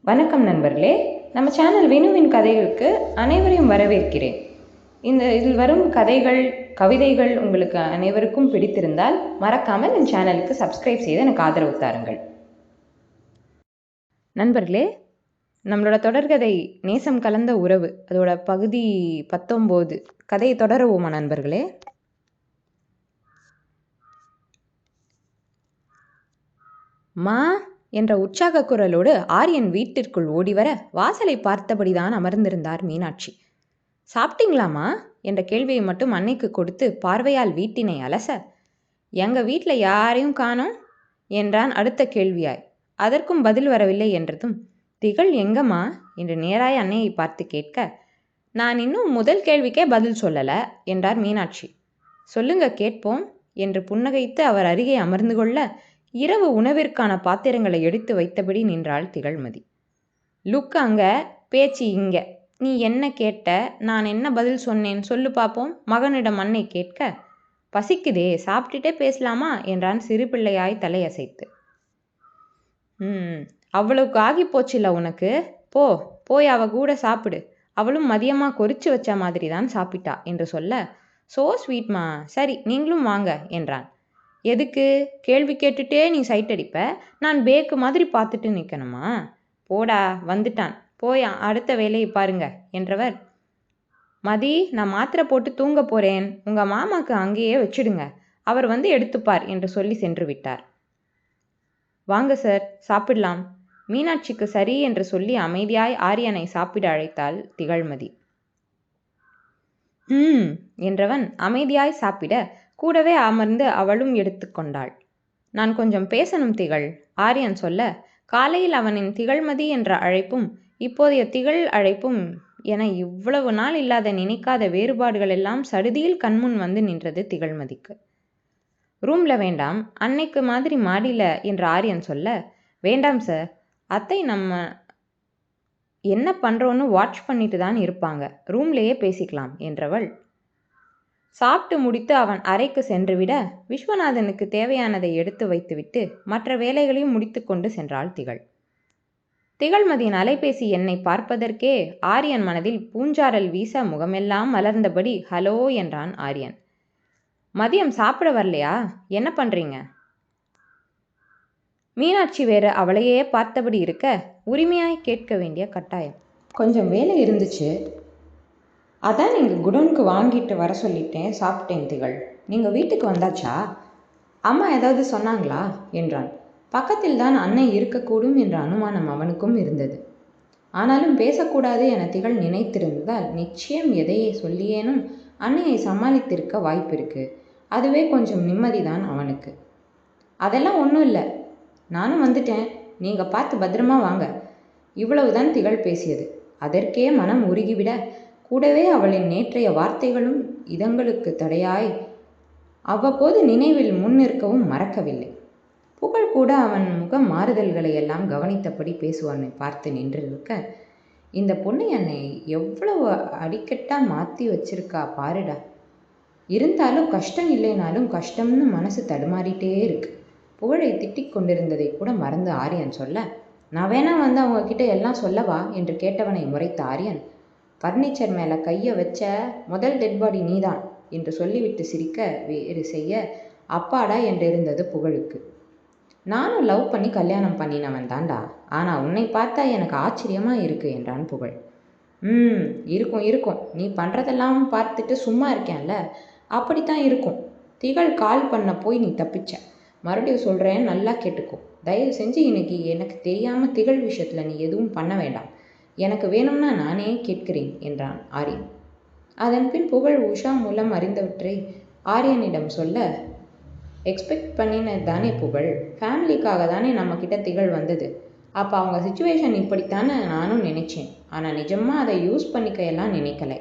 வணக்கம் நண்பர்களே, நம்ம சேனல் வினுவின் கதைகளுக்கு அனைவரையும் வரவேற்கிறேன். இதில் வரும் கதைகள், கவிதைகள் உங்களுக்கு அனைவருக்கும் பிடித்திருந்தால் மறக்காமல் என் சேனலுக்கு சப்ஸ்கிரைப் செய்து எனக்கு ஆதரவு தாருங்கள். நண்பர்களே, நம்மளோட தொடர்கதை நேசம் கலந்த உறவு அதோட பகுதி 19 கதையை தொடருவோமா நண்பர்களே? மா என்ற உற்சாக குரலோடு ஆரியன் வீட்டிற்குள் ஓடிவர வாசலை பார்த்தபடிதான் அமர்ந்திருந்தார் மீனாட்சி. சாப்பிட்டீங்களாமா என்ற கேள்வியை மட்டும் அன்னைக்கு கொடுத்து பார்வையால் வீட்டினை அலச, எங்க வீட்டில் யாரையும் காணோம் என்றான் அடுத்த கேள்வியாய். அதற்கும் பதில் வரவில்லை என்றதும், திகழ் எங்கம்மா என்று நேராய் அன்னையை பார்த்து கேட்க, நான் இன்னும் முதல் கேள்விக்கே பதில் சொல்லலை என்றார் மீனாட்சி. சொல்லுங்க கேட்போம் என்று புன்னகைத்து அவர் அருகே அமர்ந்து கொள்ள, இரவு உணவிற்கான பாத்திரங்களை எடுத்து வைத்தபடி நின்றாள் திகழ்மதி. லுக் அங்க, பேச்சு இங்க. நீ என்ன கேட்ட, நான் என்ன பதில் சொன்னேன் சொல்லு பார்ப்போம் மகனிடம் அன்னை கேட்க, பசிக்குதே சாப்பிட்டுட்டே பேசலாமா என்றான் சிறு பிள்ளையாய் தலையசைத்து. அவ்வளவுக்கு ஆகி போச்சுல்ல உனக்கு, போய் அவ கூட சாப்பிடு, அவளும் மதியமாக கொறிச்சு வச்ச மாதிரி தான் சாப்பிட்டா என்று சொல்ல, சோ ஸ்வீட்மா, சரி நீங்களும் வாங்க என்றான். எதுக்கு, கேள்வி கேட்டுட்டே நீ சைட் அடிப்ப, நான் பேக்கு மாதிரி பார்த்துட்டு நிற்கணுமா? போடா வந்துட்டான், போய் அடுத்த வேலையை பாருங்க என்றவர், மதி நான் மாத்திரை போட்டு தூங்க போகிறேன், உங்கள் மாமாக்கு அங்கேயே வச்சிடுங்க, அவர் வந்து எடுத்துப்பார் என்று சொல்லி சென்று விட்டார். வாங்க சார் சாப்பிடலாம். மீனாட்சிக்கு சரி என்று சொல்லி அமைதியாய் ஆரியனை சாப்பிட அழைத்தாள் திகழ்மதி. என்றவன் அமைதியாய் சாப்பிட கூடவே அமர்ந்து அவளும் எடுத்துக்கொண்டாள். நான் கொஞ்சம் பேசணும் திகழ், ஆரியன் சொல்ல, காலையில் அவனின் திகழ்மதி என்ற அழைப்பும் இப்போதைய திகழ் அழைப்பும் என இவ்வளவு நாள் இல்லாத நினைக்காத வேறுபாடுகள் எல்லாம் சடுதியில் கண்முன் வந்து நின்றது திகழ்மதிக்கு. ரூம்ல வேண்டாம், அன்னைக்கு மாதிரி மாடியில என்று ஆரியன் சொல்ல, வேண்டாம் சார், அத்தை நம்ம என்ன பண்றோன்னு வாட்ச் பண்ணிட்டு தான் இருப்பாங்க, ரூம்லேயே பேசிக்கலாம் என்றவள் சாப்பிட்டு முடித்து அவன் அறைக்கு சென்றுவிட, விஸ்வநாதனுக்கு தேவையானதை எடுத்து வைத்துவிட்டு மற்ற வேலைகளையும் முடித்து கொண்டு சென்றாள் திகழ். திகழ்மதியின் அலைபேசி என்னை பார்ப்பதற்கே ஆரியன் மனதில் பூஞ்சாரல் வீச முகமெல்லாம் மலர்ந்தபடி ஹலோ என்றான் ஆரியன். மதியம் சாப்பிட வரலையா, என்ன பண்றீங்க? மீனாட்சி வேறு அவளையே பார்த்தபடி இருக்க உரிமையாய் கேட்க வேண்டிய கட்டாயம். கொஞ்சம் வேலை இருந்துச்சு, அதான் நீங்கள் குடோனுக்கு வாங்கிட்டு வர சொல்லிட்டேன், சாப்பிட்டேன் திகழ். நீங்கள் வீட்டுக்கு வந்தாச்சா? அம்மா ஏதாவது சொன்னாங்களா என்றான். பக்கத்தில் தான் அன்னை இருக்கக்கூடும் என்ற அனுமானம் அவனுக்கும் இருந்தது. ஆனாலும் பேசக்கூடாது என திகழ் நினைத்திருந்ததால் நிச்சயம் எதையை சொல்லியேனும் அன்னையை சமாளித்திருக்க வாய்ப்பு இருக்கு. அதுவே கொஞ்சம் நிம்மதிதான் அவனுக்கு. அதெல்லாம் ஒன்றும் இல்லை, நானும் வந்துட்டேன், நீங்கள் பார்த்து பத்திரமா வாங்க, இவ்வளவுதான் திகழ் பேசியது. அதற்கே மனம் உருகிவிட, கூடவே அவளின் நேற்றைய வார்த்தைகளும் இதங்களுக்கு தடையாய் அவ்வப்போது நினைவில் முன்னிற்கவும் மறக்கவில்லை. புகழ் கூட அவன் முக மாறுதல்களை எல்லாம் கவனித்தபடி பேசுவானை பார்த்து நின்றிருக்க, இந்த பொண்ணை என்னை எவ்வளவு அடிக்கட்டா மாற்றி வச்சிருக்கா பாருடா. இருந்தாலும் கஷ்டம் இல்லைனாலும் கஷ்டம்னு மனசு தடுமாறிட்டே இருக்கு. புகழை திட்டிக் கொண்டிருந்ததை கூட மறந்து ஆரியன் சொல்ல, நான் வேணா வந்து அவங்க கிட்ட எல்லாம் சொல்லவா என்று கேட்டவனை முறைத்த ஆரியன், ஃபர்னிச்சர் மேலே கையை வச்ச முதல் டெட் பாடி நீதான் என்று சொல்லிவிட்டு சிரிக்க வேறு செய்ய அப்பாடா என்றிருந்தது புகழுக்கு. நானும் லவ் பண்ணி கல்யாணம் பண்ணினவன் தாண்டா, ஆனால் உன்னை பார்த்தா எனக்கு ஆச்சரியமாக இருக்கு என்றான் புகழ். இருக்கும் இருக்கும், நீ பண்ணுறதெல்லாம் பார்த்துட்டு சும்மா இருக்கேன்ல, அப்படித்தான் இருக்கும். திகழ் கால் பண்ண போய் நீ தப்பிச்ச. மறுபடியும் சொல்கிறேன், நல்லா கேட்டுக்கோ. தயவு செஞ்சு இன்னைக்கு எனக்கு தெரியாமல் திகழ் விஷயத்தில் நீ எதுவும் பண்ண வேண்டாம். எனக்கு வேணும்னா நானே கேட்கிறேன் என்றான் ஆரியன். அதன் பின் புகழ் உஷா மூலம் அறிந்தவற்றை ஆரியனிடம் சொல்ல, எக்ஸ்பெக்ட் பண்ணின தானே புகழ், ஃபேமிலிக்காக தானே நம்மக்கிட்ட திகழ் வந்தது. அப்போ அவங்க சுச்சுவேஷன் இப்படித்தானே நானும் நினைச்சேன். ஆனால் நிஜமாக அதை யூஸ் பண்ணிக்க எல்லாம் நினைக்கலை.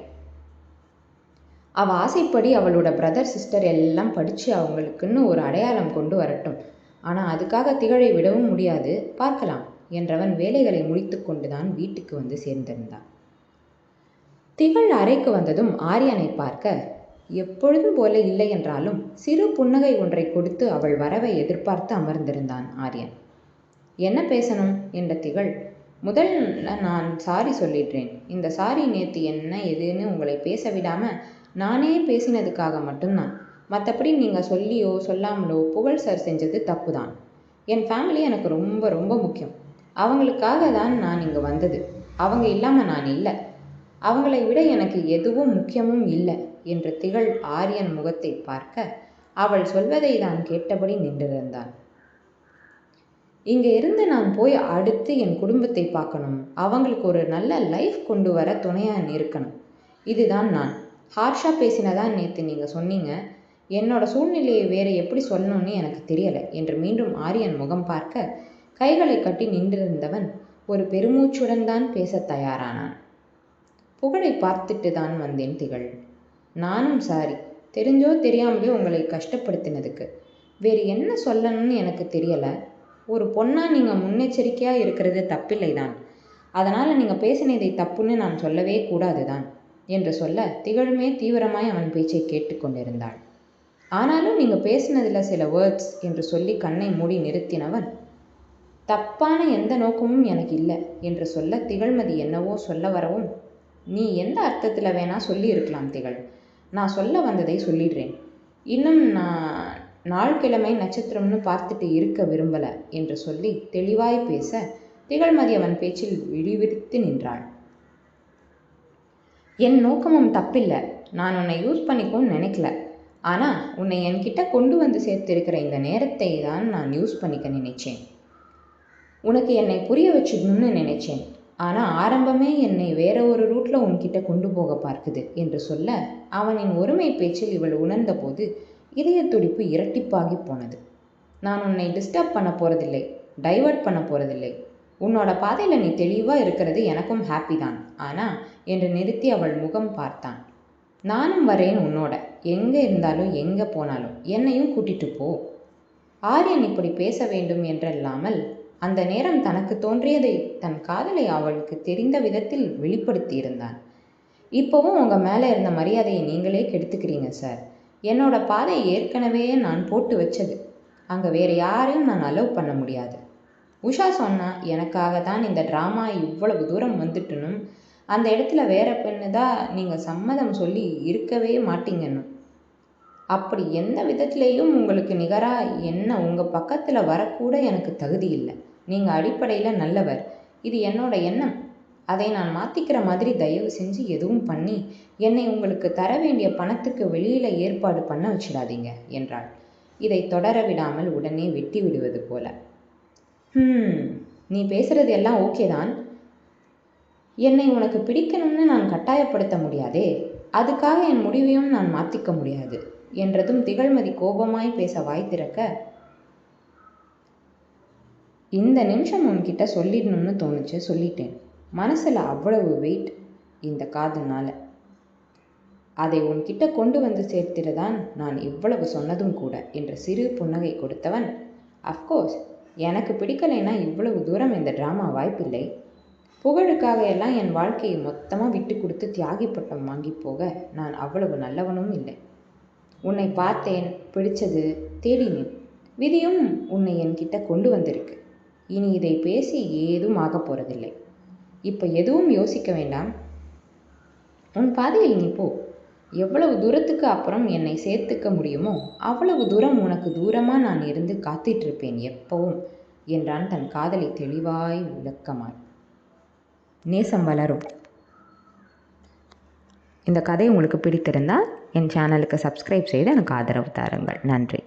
அவள் ஆசைப்படி அவளோட பிரதர் சிஸ்டர் எல்லாம் படித்து அவங்களுக்குன்னு ஒரு அடையாளம் கொண்டு வரட்டும். ஆனால் அதுக்காக திகழை விடவும் முடியாது, பார்க்கலாம் என்றவன் வேலைகளை முடித்து கொண்டுதான் வீட்டுக்கு வந்து சேர்ந்திருந்தான். திகழ் அறைக்கு வந்ததும் ஆரியனை பார்க்க எப்பொழுதும் போல இல்லை என்றாலும் சிறு புன்னகை ஒன்றை கொடுத்து அவள் வரவை எதிர்பார்த்து அமர்ந்திருந்தான் ஆரியன். என்ன பேசணும் என்ற திகழ், முதல்ல நான் சாரி சொல்லிடுறேன். இந்த சாரி நேற்று என்ன எதுன்னு உங்களை பேச விடாமல் நானே பேசினதுக்காக மட்டும்தான். மற்றபடி நீங்கள் சொல்லியோ சொல்லாமலோ புகழ் சார் செஞ்சது தப்பு தான். என் ஃபேமிலி எனக்கு ரொம்ப ரொம்ப முக்கியம். அவங்களுக்காக தான் நான் இங்கே வந்தது. அவங்க இல்லாமல் நான் இல்லை. அவங்களை விட எனக்கு எதுவும் முக்கியமும் இல்லை என்று திகழ் ஆரியன் முகத்தை பார்க்க அவள் சொல்வதை தான் கேட்டபடி நின்றிருந்தான். இங்கே இருந்து நான் போய் அடுத்து என் குடும்பத்தை பார்க்கணும். அவங்களுக்கு ஒரு நல்ல லைஃப் கொண்டு வர துணையாக இருக்கணும். இதுதான் நான். ஹார்ஷாக பேசினதான் நேற்று நீங்கள் சொன்னீங்க. என்னோட சூழ்நிலையை வேறு எப்படி சொல்லணும்னு எனக்கு தெரியலை என்று மீண்டும் ஆரியன் முகம் பார்க்க கைகளை கட்டி நின்றிருந்தவன் ஒரு பெருமூச்சுடன் தான் பேச தயாரானான். புகழை பார்த்துட்டு தான் வந்தேன் திகழ். நானும் சாரி, தெரிஞ்சோ தெரியாமலையோ உங்களை கஷ்டப்படுத்தினதுக்கு. வேறு என்ன சொல்லணும்னு எனக்கு தெரியலை. ஒரு பொண்ணாக நீங்கள் முன்னெச்சரிக்கையாக இருக்கிறது தப்பில்லை தான். அதனால் நீங்கள் பேசினதை தப்புன்னு நான் சொல்லவே கூடாது தான் என்று சொல்ல திகழுமே தீவிரமாய் அவன் பேச்சை கேட்டுக்கொண்டிருந்தாள். ஆனாலும் நீங்கள் பேசினதில் சில வேர்ட்ஸ் என்று சொல்லி கண்ணை மூடி நிறுத்தினவன், தப்பான எந்த நோக்கமும் எனக்கு இல்லை என்று சொல்ல திகழ்மதி என்னவோ சொல்ல வரவும், நீ எந்த அர்த்தத்தில் வேணா சொல்லி இருக்கலாம் திகழ். நான் சொல்ல வந்ததை சொல்லிடுறேன். இன்னும் நான் நாள் கிழமை நட்சத்திரம்னு பார்த்துட்டு இருக்க விரும்பலை என்று சொல்லி தெளிவாய் பேச திகழ்மதி அவன் பேச்சில் விழிவிரித்து நின்றாள். என் நோக்கமும் தப்பில்லை. நான் உன்னை யூஸ் பண்ணிக்கும்னு நினைக்கல. ஆனால் உன்னை என்கிட்ட கொண்டு வந்து சேர்த்திருக்கிற இந்த நேரத்தை தான் நான் யூஸ் பண்ணிக்க நினைச்சேன். உனக்கு என்னை புரிய வச்சுக்கணும்னு நினைச்சேன். ஆனால் ஆரம்பமே என்னை வேற ஒரு ரூட்டில் உன்கிட்ட கொண்டு போக பார்க்குது என்று சொல்ல அவனின் ஒருமை பேச்சில் இவள் உணர்ந்த போது இதய துடிப்பு இரட்டிப்பாகி போனது. நான் உன்னை டிஸ்டர்ப் பண்ண போகிறதில்லை, டைவர்ட் பண்ண போகிறதில்லை. உன்னோட பாதையில் நீ தெளிவாக இருக்கிறது எனக்கும் ஹாப்பி தான். ஆனால் என்று நிறுத்தி அவள் முகம் பார்த்தான். நானும் வரேன் உன்னோட. எங்கே இருந்தாலும் எங்கே போனாலும் என்னையும் கூட்டிட்டு போ. ஆரியன் இப்படி பேச வேண்டும் என்றல்லாமல் அந்த நேரம் தனக்கு தோன்றியதை தன் காதலை அவளுக்கு தெரிந்த விதத்தில் வெளிப்படுத்தி இருந்தான். இப்போவும் உங்கள் மேலே இருந்த மரியாதையை நீங்களே கெடுத்துக்கிறீங்க சார். என்னோட பாதை ஏற்கனவே நான் போட்டு வச்சது. அங்கே வேறு யாரையும் நான் அலோவ் பண்ண முடியாது. உஷா சொன்னா எனக்காக தான் இந்த ட்ராமா இவ்வளவு தூரம் வந்துட்டுனும் அந்த இடத்துல வேற பெண்ணு தான் நீங்கள் சம்மதம் சொல்லி இருக்கவே மாட்டீங்கன்னு. அப்படி எந்த விதத்துலேயும் உங்களுக்கு நிகராக என்ன உங்கள் பக்கத்தில் வரக்கூட எனக்கு தகுதி இல்லை. நீங்கள் அடிப்படையில் நல்லவர். இது என்னோட எண்ணம். அதை நான் மாற்றிக்கிற மாதிரி தயவு செஞ்சு எதுவும் பண்ணி என்னை உங்களுக்கு தர வேண்டிய பணத்துக்கு வெளியில் ஏற்பாடு பண்ண வச்சிடாதீங்க என்றாள். இதை தொடர விடாமல் உடனே வெட்டி விடுவது போல. நீ பேசுகிறது எல்லாம் ஓகே தான். என்னை உனக்கு பிடிக்கணும்னு நான் கட்டாயப்படுத்த முடியாதே. அதுக்காக என் முடிவையும் நான் மாற்றிக்க முடியாது என்றதும் திகழ்மதி கோபமாய் பேச வாய் திறக்க, இந்த நிமிஷம் உன்கிட்ட சொல்லிடணும்னு தோணுச்சு, சொல்லிட்டேன். மனசில் அவ்வளவு வெயிட் இந்த காதல்னால. அதை உன்கிட்ட கொண்டு வந்து சேர்த்திடதான் நான் இவ்வளவு சொன்னதும் கூட என்று சிறு புன்னகை கொடுத்தவன், அஃப்கோர்ஸ் எனக்கு பிடிக்கலைன்னா இவ்வளவு தூரம் இந்த ட்ராமா வாய்ப்பில்லை. புகழுக்காக எல்லாம் என் வாழ்க்கையை மொத்தமாக விட்டு கொடுத்து தியாகி பட்டம் வாங்கி போக நான் அவ்வளவு நல்லவனும் இல்லை. உன்னை பார்த்தேன், பிடிச்சது, தேடினேன். விதியும் உன்னை என்கிட்ட கொண்டு வந்திருக்கு. இனி இதை பேசி ஏதும் ஆக போகிறதில்லை. இப்போ எதுவும் யோசிக்க வேண்டாம். உன் பாதையில் நீ போ. எவ்வளவு தூரத்துக்கு அப்புறம் என்னை சேர்த்துக்க முடியுமோ அவ்வளவு தூரம் உனக்கு தூரமாக நான் இருந்து காத்திட்டிருப்பேன் எப்பவும் என்றான் தன் காதலை தெளிவாய் விளக்கமாய். நேசம் வளரும். இந்த கதை உங்களுக்கு பிடித்திருந்தால் என் சேனலுக்கு சப்ஸ்கிரைப் செய்து எனக்கு ஆதரவு தாருங்கள். நன்றி.